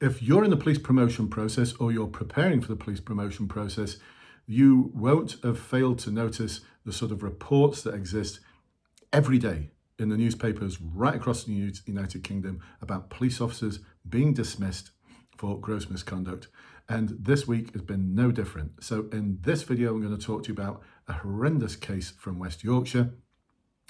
If you're in the police promotion process or you're preparing for the police promotion process, you won't have failed to notice the sort of reports that exist every day in the newspapers right across the United Kingdom about police officers being dismissed for gross misconduct. And this week has been no different. So in this video, I'm going to talk to you about a horrendous case from West Yorkshire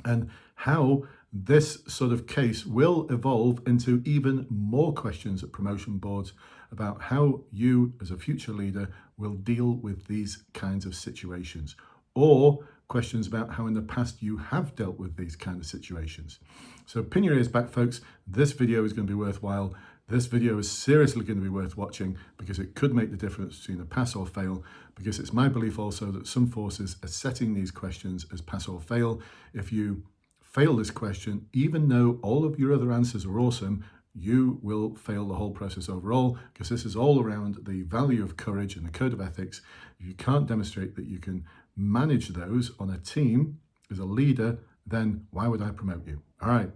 and how this sort of case will evolve into even more questions at promotion boards about how you as a future leader will deal with these kinds of situations, or questions about how in the past you have dealt with these kind of situations. So pin your ears back, folks. This video is going to be worthwhile. This video is seriously going to be worth watching because it could make the difference between a pass or fail, because it's my belief also that some forces are setting these questions as pass or fail. If you fail this question, even though all of your other answers are awesome, you will fail the whole process overall, because this is all around the value of courage and the code of ethics. If you can't demonstrate that you can manage those on a team as a leader, then why would I promote you? All right,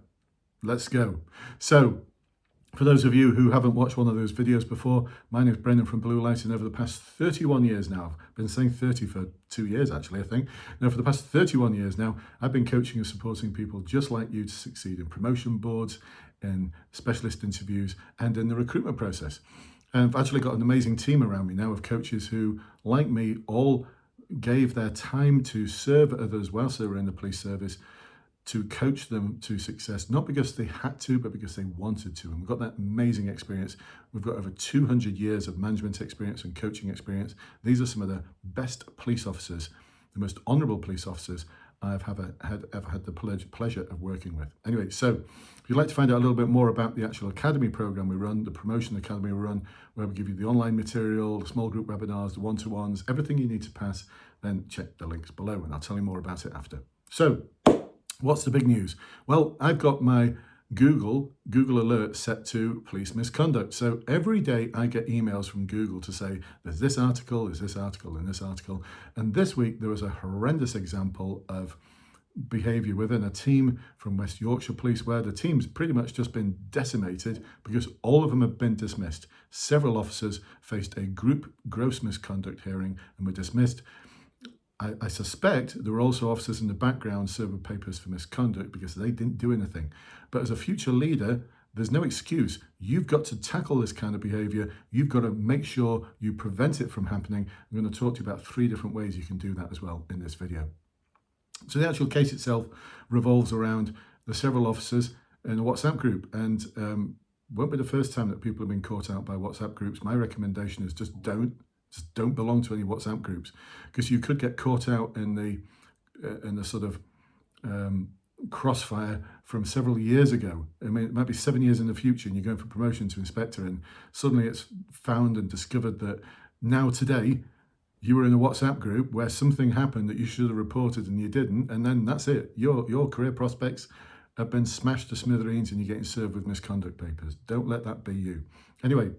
let's go. So for those of you who haven't watched one of those videos before, my name is Brendan from Bluelight, and over the past 31 years now, I've been saying 30 for 2 years actually, I think. Now for the past 31 years now, I've been coaching and supporting people just like you to succeed in promotion boards, in specialist interviews, and in the recruitment process. And I've actually got an amazing team around me now of coaches who, like me, all gave their time to serve others whilst they were in the police service, to coach them to success, not because they had to, but because they wanted to. And we've got that amazing experience. We've got over 200 years of management experience and coaching experience. These are some of the best police officers, the most honourable police officers I've ever had the pleasure of working with. Anyway, so if you'd like to find out a little bit more about the actual academy program we run, the promotion academy we run, where we give you the online material, the small group webinars, the one-to-ones, everything you need to pass, then check the links below and I'll tell you more about it after. So what's the big news? Well, I've got my Google alert set to police misconduct. So every day I get emails from Google to say, there's this article, there's this article, and this article. And this week there was a horrendous example of behaviour within a team from West Yorkshire Police, where the team's pretty much just been decimated because all of them have been dismissed. Several officers faced a group gross misconduct hearing and were dismissed. I suspect there were also officers in the background serving papers for misconduct because they didn't do anything. But as a future leader, there's no excuse. You've got to tackle this kind of behaviour. You've got to make sure you prevent it from happening. I'm going to talk to you about 3 different ways you can do that as well in this video. So the actual case itself revolves around the several officers in a WhatsApp group, and won't be the first time that people have been caught out by WhatsApp groups. My recommendation is just don't belong to any WhatsApp groups, because you could get caught out in the sort of crossfire from several years ago. I mean, it might be 7 years in the future and you're going for promotion to inspector, and suddenly it's found and discovered that now today you were in a WhatsApp group where something happened that you should have reported and you didn't, and then that's it. Your career prospects have been smashed to smithereens and you're getting served with misconduct papers. Don't let that be you. Anyway,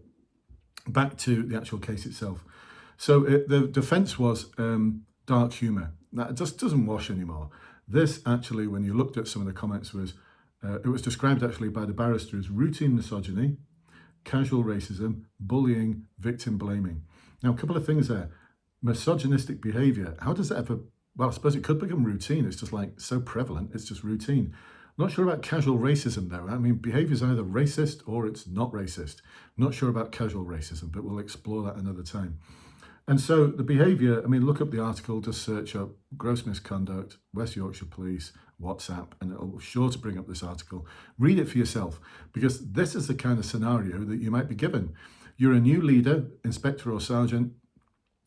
back to the actual case itself. So the defence was dark humour. That just doesn't wash anymore. This actually, when you looked at some of the comments, was it was described actually by the barrister as routine misogyny, casual racism, bullying, victim blaming. Now, a couple of things there. Misogynistic behaviour, how does that ever, well, I suppose it could become routine. It's just like so prevalent, it's just routine. Not sure about casual racism though. I mean, behaviour is either racist or it's not racist. Not sure about casual racism, but we'll explore that another time. And so the behaviour, I mean, look up the article, just search up gross misconduct, West Yorkshire Police, WhatsApp, and it'll sure to bring up this article. Read it for yourself, because this is the kind of scenario that you might be given. You're a new leader, inspector or sergeant,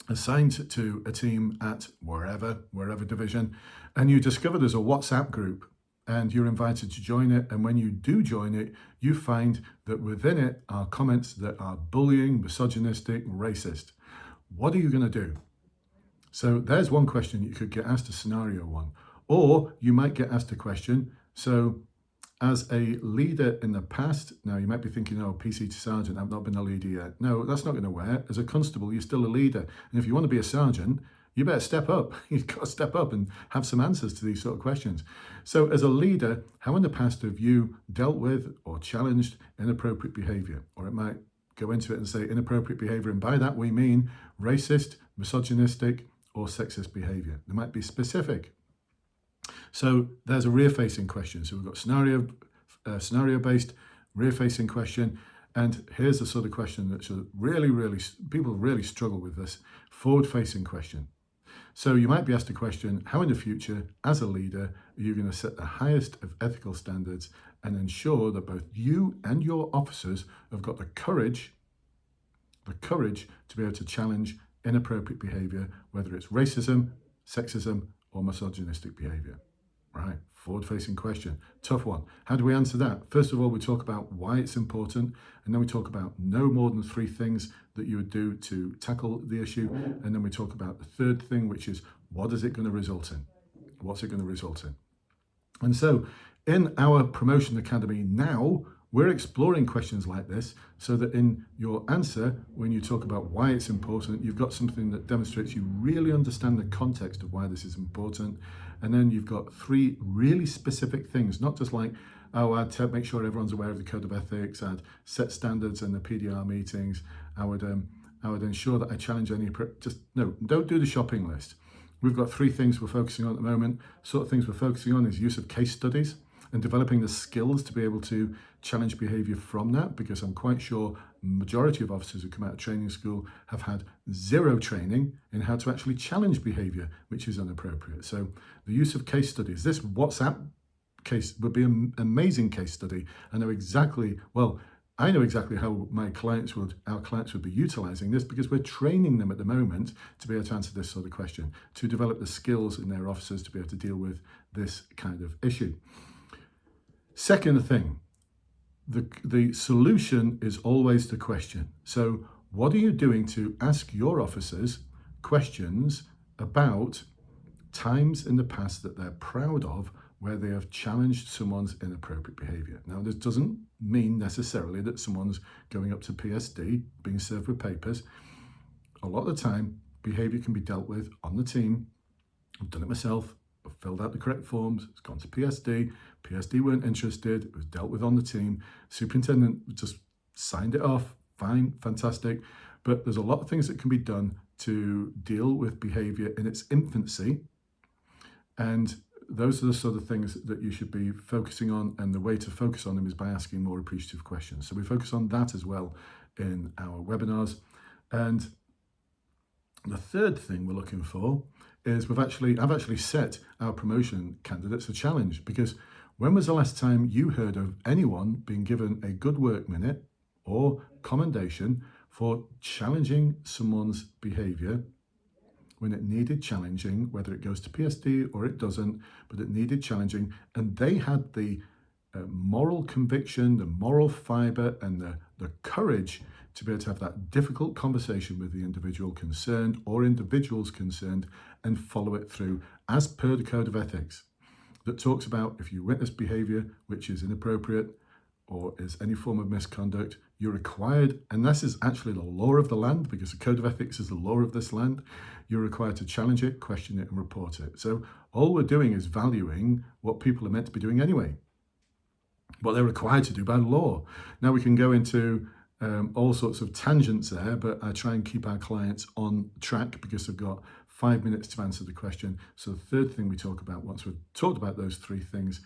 assigned to a team at wherever division, and you discover there's a WhatsApp group and you're invited to join it. And when you do join it, you find that within it are comments that are bullying, misogynistic, racist. What are you going to do? So there's one question you could get asked, a scenario one. Or you might get asked a question, so as a leader in the past, now you might be thinking, oh, PC to sergeant, I've not been a leader yet. No, that's not going to work. As a constable, you're still a leader. And if you want to be a sergeant, you better step up. You've got to step up and have some answers to these sort of questions. So as a leader, how in the past have you dealt with or challenged inappropriate behaviour? Or it might go into it and say inappropriate behavior, and by that we mean racist, misogynistic, or sexist behavior. They might be specific. So there's a rear-facing question. So we've got scenario-based, rear-facing question, and here's the sort of question that people really struggle with this, forward-facing question. So you might be asked a question, how in the future, as a leader, are you going to set the highest of ethical standards and ensure that both you and your officers have got the courage to be able to challenge inappropriate behavior, whether it's racism, sexism, or misogynistic behavior? Right, forward-facing question, tough one. How do we answer that? First of all, we talk about why it's important, and then we talk about no more than 3 things that you would do to tackle the issue, and then we talk about the third thing, which is what is it going to result in? What's it going to result in? And so in our Promotion Academy now, we're exploring questions like this so that in your answer, when you talk about why it's important, you've got something that demonstrates you really understand the context of why this is important. And then you've got 3 really specific things, not just like, oh, I'd make sure everyone's aware of the code of ethics, I'd set standards in the PDR meetings, I would ensure that I challenge any, no, don't do the shopping list. We've got 3 things we're focusing on at the moment. Sort of things we're focusing on is use of case studies and developing the skills to be able to challenge behavior from that, because I'm quite sure majority of officers who come out of training school have had 0 training in how to actually challenge behavior which is inappropriate. So the use of case studies, this WhatsApp case would be an amazing case study. I know exactly how our clients would be utilizing this, because we're training them at the moment to be able to answer this sort of question, to develop the skills in their officers to be able to deal with this kind of issue. Second thing, the solution is always the question. So what are you doing to ask your officers questions about times in the past that they're proud of where they have challenged someone's inappropriate behavior? Now, this doesn't mean necessarily that someone's going up to PSD, being served with papers. A lot of the time, behavior can be dealt with on the team. I've done it myself. I've filled out the correct forms. It's gone to PSD. PSD weren't interested. It was dealt with on the team. Superintendent just signed it off. Fine, fantastic. But there's a lot of things that can be done to deal with behavior in its infancy. And those are the sort of things that you should be focusing on, and the way to focus on them is by asking more appreciative questions. So we focus on that as well in our webinars. And the third thing we're looking for is I've actually set our promotion candidates a challenge, because when was the last time you heard of anyone being given a good work minute or commendation for challenging someone's behavior when it needed challenging, whether it goes to PSD or it doesn't, but it needed challenging, and they had the moral conviction, the moral fiber, and the courage to be able to have that difficult conversation with the individual concerned or individuals concerned and follow it through as per the code of ethics that talks about if you witness behavior which is inappropriate or is any form of misconduct, you're required, and this is actually the law of the land, because the code of ethics is the law of this land, you're required to challenge it, question it, and report it. So all we're doing is valuing what people are meant to be doing anyway, what they're required to do by law. Now we can go into all sorts of tangents there, but I try and keep our clients on track because they've got 5 minutes to answer the question. So the third thing we talk about, once we've talked about those 3 things,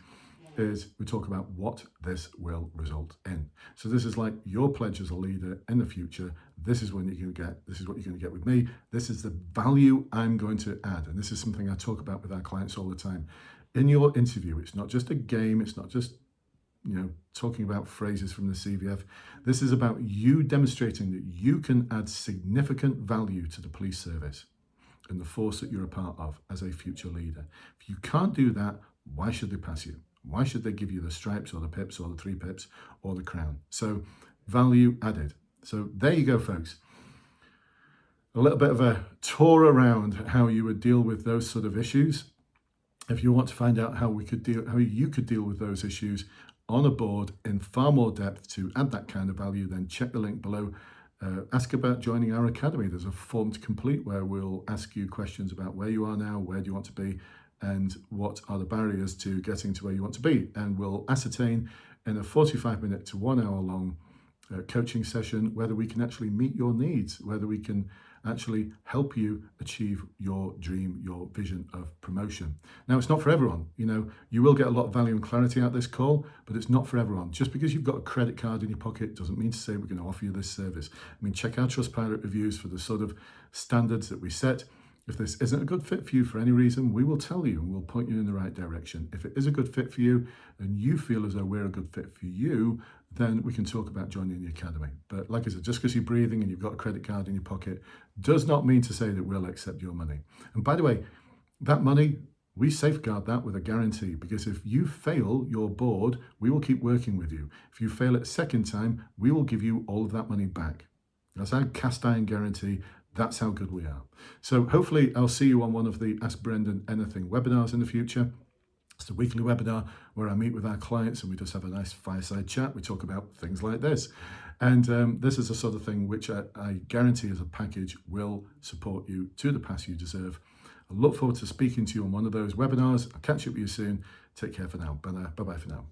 is we talk about what this will result in. So this is like your pledge as a leader in the future. This is what you're going to get. This is what you're going to get with me. This is the value I'm going to add. And this is something I talk about with our clients all the time. In your interview, it's not just a game. It's not just, talking about phrases from the CVF. This is about you demonstrating that you can add significant value to the police service and the force that you're a part of as a future leader. If you can't do that, why should they pass you? Why should they give you the stripes or the pips or the 3 pips or the crown? So value added. So there you go, folks. A little bit of a tour around how you would deal with those sort of issues. If you want to find out how you could deal with those issues on a board in far more depth to add that kind of value, then check the link below. Ask about joining our academy. There's a form to complete where we'll ask you questions about where you are now, where do you want to be, and what are the barriers to getting to where you want to be. And we'll ascertain in a 45-minute to 1 hour long coaching session, whether we can actually meet your needs, whether we can actually help you achieve your dream, your vision of promotion. Now, it's not for everyone. You know, you will get a lot of value and clarity out of this call, but it's not for everyone. Just because you've got a credit card in your pocket doesn't mean to say we're going to offer you this service. I mean, check our Trustpilot reviews for the sort of standards that we set. If this isn't a good fit for you for any reason, we will tell you and we'll point you in the right direction. If it is a good fit for you and you feel as though we're a good fit for you, then we can talk about joining the academy. But like I said, just because you're breathing and you've got a credit card in your pocket does not mean to say that we'll accept your money. And by the way, that money, we safeguard that with a guarantee, because if you fail your board, we will keep working with you. If you fail it a second time, we will give you all of that money back. That's our cast iron guarantee. That's how good we are. So hopefully I'll see you on one of the Ask Brendan Anything webinars in the future. It's a weekly webinar where I meet with our clients and we just have a nice fireside chat. We talk about things like this. And this is the sort of thing which I guarantee as a package will support you to the pass you deserve. I look forward to speaking to you on one of those webinars. I'll catch up with you soon. Take care for now. Bye-bye for now.